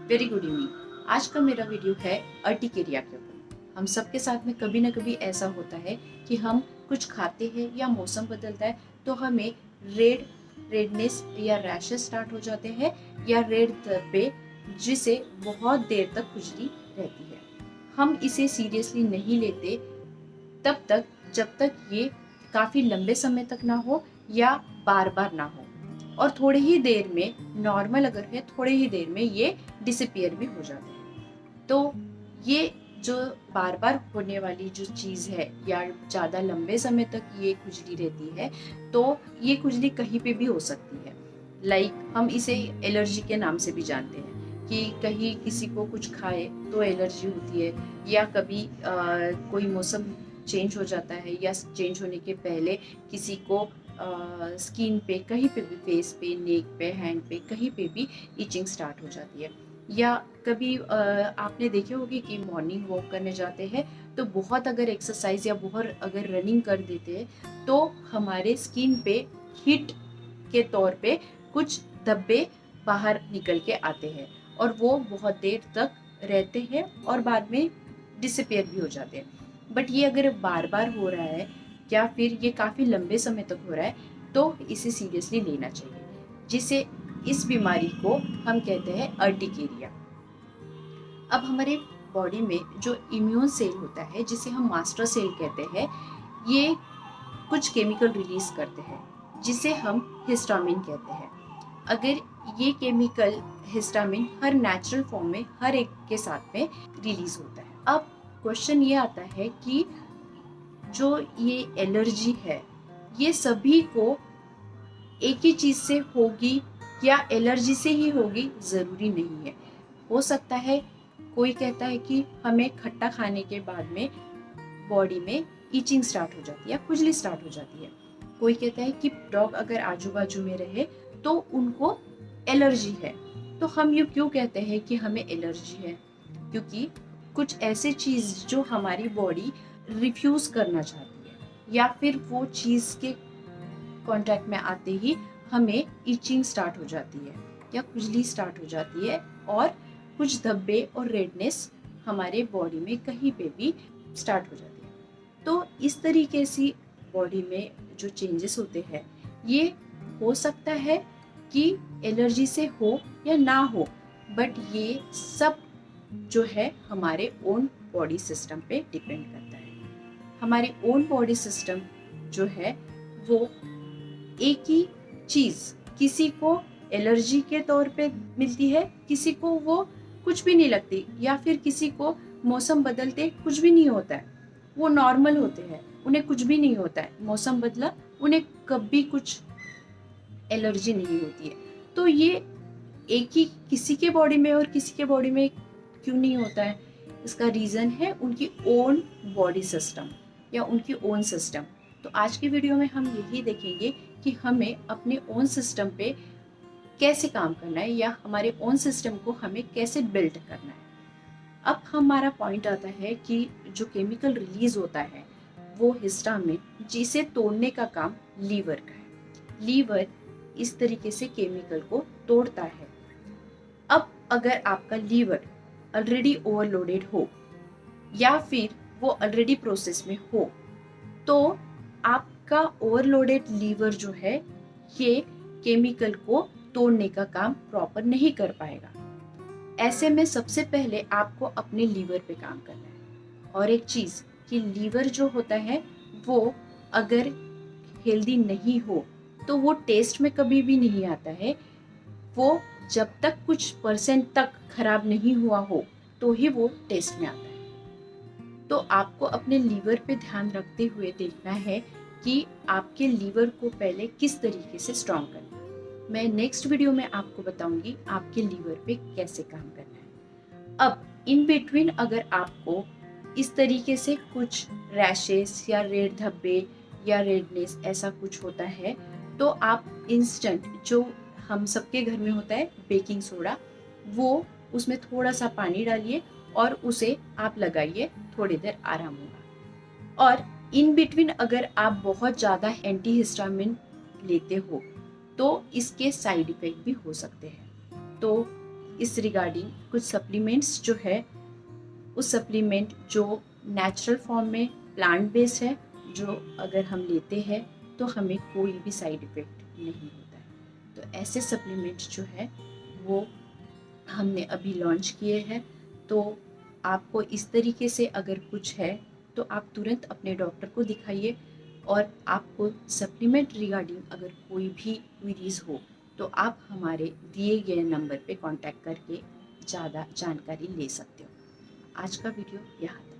Very good evening. आज का मेरा वीडियो है अर्टिकेरिया के ऊपर। हम सबके साथ में कभी ना कभी ऐसा होता है कि हम कुछ खाते हैं या मौसम बदलता है तो हमें रेडनेस या रैशेस स्टार्ट हो जाते हैं या रेड धब्बे, जिसे बहुत देर तक खुजली रहती है। हम इसे सीरियसली नहीं लेते तब तक जब तक ये काफ़ी लंबे समय तक ना हो या बार बार ना हो, और थोड़े ही देर में, नॉर्मल अगर है, थोड़े ही देर में ये डिसअपियर भी हो जाते हैं। तो ये जो बार बार होने वाली जो चीज़ है या ज़्यादा लंबे समय तक ये खुजली रहती है, तो ये खुजली कहीं पे भी हो सकती है। हम इसे एलर्जी के नाम से भी जानते हैं कि कहीं किसी को कुछ खाए तो एलर्जी होती है, या कभी कोई मौसम चेंज हो जाता है या चेंज होने के पहले किसी को स्किन पे, कहीं पे भी, फेस पे, नेक पे, हैंड पे, कहीं पे भी इचिंग स्टार्ट हो जाती है। या कभी आपने देखे होंगे कि मॉर्निंग वॉक करने जाते हैं तो बहुत अगर एक्सरसाइज या बहुत अगर रनिंग कर देते हैं तो हमारे स्किन पे हीट के तौर पे कुछ धब्बे बाहर निकल के आते हैं और वो बहुत देर तक रहते हैं और बाद में डिसअपियर भी हो जाते हैं। बट ये अगर बार बार हो रहा है या फिर ये काफ़ी लंबे समय तक हो रहा है तो इसे सीरियसली लेना चाहिए, जिसे इस बीमारी को हम कहते हैं अर्टिकेरिया। अब हमारे बॉडी में जो इम्यून सेल होता है, जिसे हम मास्टर सेल कहते हैं, ये कुछ केमिकल रिलीज करते हैं जिसे हम हिस्टामिन कहते हैं। अगर ये केमिकल हिस्टामिन हर नेचुरल फॉर्म में हर एक के साथ में रिलीज होता है। अब क्वेश्चन ये आता है कि जो ये एलर्जी है ये सभी को एक ही चीज़ से होगी या एलर्जी से ही होगी, ज़रूरी नहीं है। हो सकता है कोई कहता है कि हमें खट्टा खाने के बाद में बॉडी में ईचिंग स्टार्ट हो जाती है या खुजली स्टार्ट हो जाती है। कोई कहता है कि डॉग अगर आजू बाजू में रहे तो उनको एलर्जी है। तो हम ये क्यों कहते हैं कि हमें एलर्जी है? क्योंकि कुछ ऐसे चीज़ जो हमारी बॉडी रिफ्यूज़ करना चाहती है या फिर वो चीज़ के कांटेक्ट में आते ही हमें इचिंग स्टार्ट हो जाती है या खुजली स्टार्ट हो जाती है और कुछ धब्बे और रेडनेस हमारे बॉडी में कहीं पे भी स्टार्ट हो जाती है। तो इस तरीके से बॉडी में जो चेंजेस होते हैं ये हो सकता है कि एलर्जी से हो या ना हो, बट ये सब जो है हमारे ओन बॉडी सिस्टम पे डिपेंड करता है। हमारे ओन बॉडी सिस्टम जो है वो एक ही चीज़ किसी को एलर्जी के तौर पे मिलती है, किसी को वो कुछ भी नहीं लगती, या फिर किसी को मौसम बदलते कुछ भी नहीं होता है, वो नॉर्मल होते हैं, उन्हें कुछ भी नहीं होता है, मौसम बदला उन्हें कभी कुछ एलर्जी नहीं होती है। तो ये एक ही किसी के बॉडी में और किसी के बॉडी में क्यों नहीं होता है? इसका रीज़न है उनकी ओन बॉडी सिस्टम या उनकी ओन सिस्टम। तो आज की वीडियो में हम यही देखेंगे कि हमें अपने ओन सिस्टम पे कैसे काम करना है या हमारे ओन सिस्टम को हमें कैसे बिल्ड करना है। अब हमारा पॉइंट आता है कि जो केमिकल रिलीज होता है वो हिस्टामिन, जिसे तोड़ने का काम लीवर का है। लीवर इस तरीके से केमिकल को तोड़ता है। अब अगर आपका लीवर ऑलरेडी ओवरलोडेड हो या फिर वो ऑलरेडी प्रोसेस में हो तो आपका ओवरलोडेड लीवर जो है ये केमिकल को तोड़ने का काम प्रॉपर नहीं कर पाएगा। ऐसे में सबसे पहले आपको अपने लीवर पे काम करना है। और एक चीज़ कि लीवर जो होता है वो अगर हेल्दी नहीं हो तो वो टेस्ट में कभी भी नहीं आता है। वो जब तक कुछ परसेंट तक खराब नहीं हुआ हो तो ही वो टेस्ट में आता है। तो आपको अपने लीवर पे ध्यान रखते हुए देखना है कि आपके लीवर को पहले किस तरीके से स्ट्रॉन्ग करना है। मैं नेक्स्ट वीडियो में आपको बताऊंगी आपके लीवर पे कैसे काम करना है। अब इन बिटवीन अगर आपको इस तरीके से कुछ रैशेस या रेड धब्बे या रेडनेस ऐसा कुछ होता है तो आप इंस्टेंट, जो हम सबके घर में होता है बेकिंग सोडा, वो उसमें थोड़ा सा पानी डालिए और उसे आप लगाइए, थोड़ी देर आराम होगा। और इन बिटवीन अगर आप बहुत ज़्यादा एंटी हिस्टामिन लेते हो तो इसके साइड इफ़ेक्ट भी हो सकते हैं। तो इस रिगार्डिंग कुछ सप्लीमेंट्स जो है, उस सप्लीमेंट जो नेचुरल फॉर्म में प्लांट बेस्ड है, जो अगर हम लेते हैं तो हमें कोई भी साइड इफ़ेक्ट नहीं होता है। तो ऐसे सप्लीमेंट जो है वो हमने अभी लॉन्च किए हैं। तो आपको इस तरीके से अगर कुछ है तो आप तुरंत अपने डॉक्टर को दिखाइए, और आपको सप्लीमेंट रिगार्डिंग अगर कोई भी क्वेरीज हो तो आप हमारे दिए गए नंबर पे कांटेक्ट करके ज़्यादा जानकारी ले सकते हो। आज का वीडियो यहाँ तक।